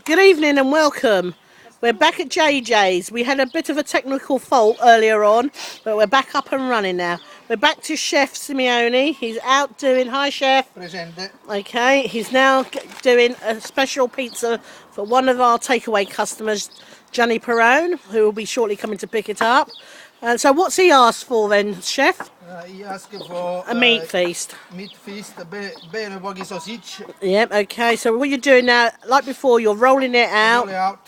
Good evening and welcome. We're back at JJ's. We had a bit of a technical fault earlier on, but we're back up and running now. We're back to Chef Simeone. He's out doing, hi Chef. Presente. Okay, he's now doing a special pizza for one of our takeaway customers, Gianni Perone, who will be shortly coming to pick it up. So what's he asked for then, Chef? He asked for A meat feast. Meat feast, bene pochi sausage. Yep, okay, so what you're doing now, like before, you're rolling it out. Roll it out.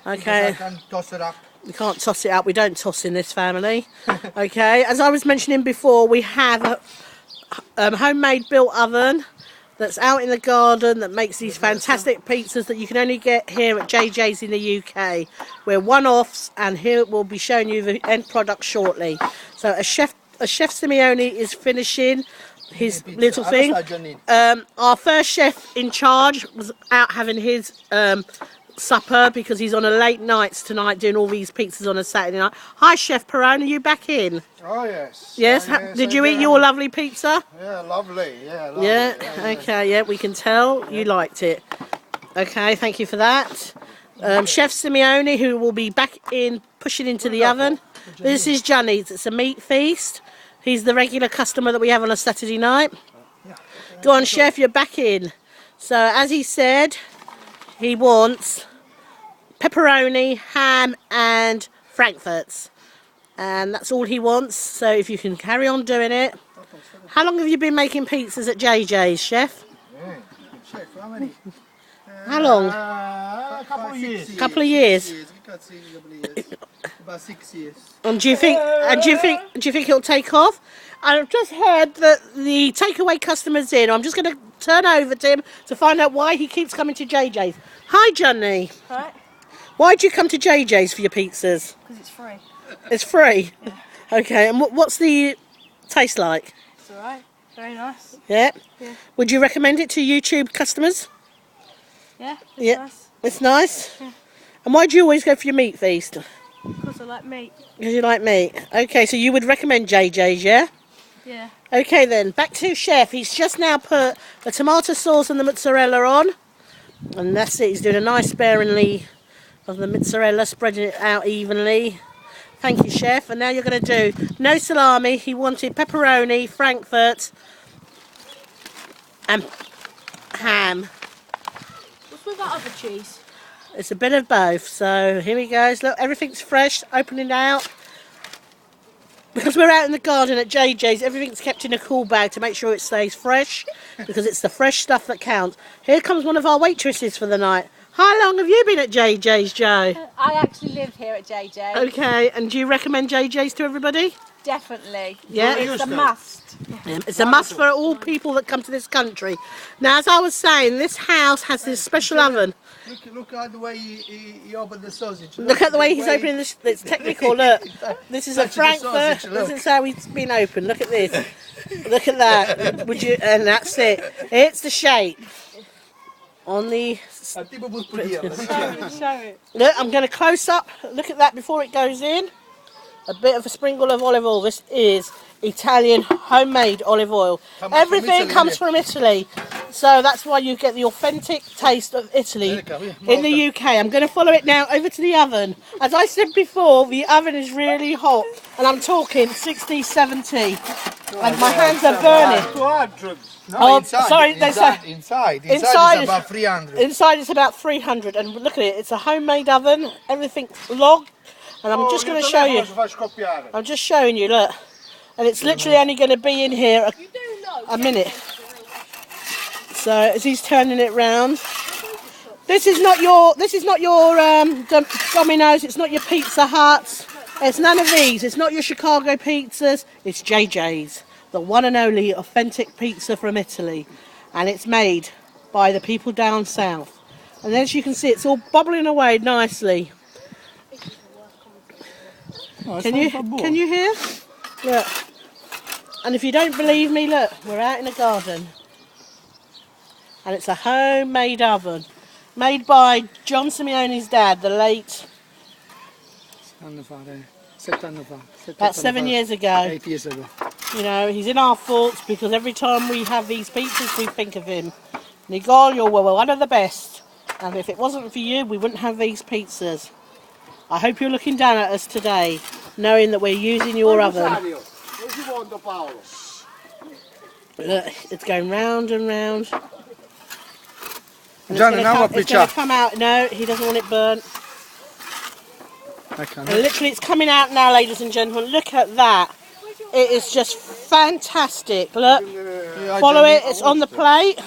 Okay. I can toss it up. We can't toss it up. We don't toss in this family. Okay. As I was mentioning before, we have a homemade built oven that's out in the garden that makes these fantastic pizzas that you can only get here at JJ's in the UK. We're one-offs, and here we'll be showing you the end product shortly. So a chef Simeone is finishing his little thing. Our first chef in charge was out having his supper because he's on a late nights tonight doing all these pizzas on a Saturday night. Hi Chef Perone, are you back in? Oh yes. Yes. Did you eat your lovely pizza? Yeah, lovely. Yeah, lovely. Yeah. Okay. Yeah, we can tell you liked it. Okay, thank you for that. Chef Simeone, who will be back in pushing into the oven. This is Gianni's. It's a meat feast. He's the regular customer that we have on a Saturday night. Go on, Chef, you're back in. So as he said, he wants pepperoni, ham and frankfurts, and that's all he wants. So if you can carry on doing it. How long have you been making pizzas at JJ's, Chef? Yeah, chef, how many? How long? A couple of years. Couple of years. About 6 years. And do you think it'll take off? I've just heard that the takeaway customer's in. I'm just going to turn over to him to find out why he keeps coming to JJ's. Hi, Johnny. Hi. Why do you come to JJ's for your pizzas? Because it's free. It's free? Yeah. Okay, and what's the taste like? It's alright. Very nice. Yeah? Yeah. Would you recommend it to YouTube customers? Yeah. It's Yeah. nice. It's nice? Yeah. And why do you always go for your meat feast? Because I like meat. Because you like meat. Okay, so you would recommend JJ's, yeah? Yeah. Okay then, back to Chef. He's just now put the tomato sauce and the mozzarella on. And that's it. He's doing a nice sparingly of the mozzarella, spreading it out evenly. Thank you, Chef. And now you're going to do no salami. He wanted pepperoni, frankfurt and ham. What's with that other cheese? It's a bit of both. So here he goes. Look, everything's fresh, opening out. Because we're out in the garden at JJ's, everything's kept in a cool bag to make sure it stays fresh, because it's the fresh stuff that counts. Here comes one of our waitresses for the night. How long have you been at JJ's, Joe? I actually live here at JJ. Okay, and do you recommend JJ's to everybody? Definitely. Yeah? It's a must. It's a must for all people that come to this country. Now, as I was saying, this house has this special oven. Look at the way he opened the sausage. Look at the way he's opening this. It's technical, look. This is a frankfurt. This is how it's been opened. Look at this. Look at that. Would you? And that's it. It's the shape. On the... Show it. Look, I'm going to close up. Look at that before it goes in. A bit of a sprinkle of olive oil. This is Italian homemade olive oil. Everything comes from Italy. So that's why you get the authentic taste of Italy in the UK. I'm going to follow it now over to the oven. As I said before, the oven is really hot. And I'm talking 60, 70. And my hands are burning. 200. No, Oh, inside, sorry, they say inside inside is about 300. Inside is about 300, and look at it. It's a homemade oven. Everything's log, and I'm just going to show you. I'm just showing you. Look, and it's literally only going to be in here a minute. So as he's turning it round, this is not your Domino's. It's not your Pizza Huts. It's none of these. It's not your Chicago pizzas. It's JJ's. The one and only authentic pizza from Italy, and it's made by the people down south. And as you can see, it's all bubbling away nicely. Can you hear? Look. And if you don't believe me, look, we're out in a garden, and it's a homemade oven made by John Simeone's dad, the late. About 7 years ago. 8 years ago. You know, he's in our thoughts because every time we have these pizzas, we think of him. Nicole, you're one of the best. And if it wasn't for you, we wouldn't have these pizzas. I hope you're looking down at us today, knowing that we're using your oven. Look, it's going round and round. And Gianni, now it's going to come out. No, he doesn't want it burnt. And literally, it's coming out now, ladies and gentlemen. Look at that. It is just fantastic. Look, follow it. It's on the plate.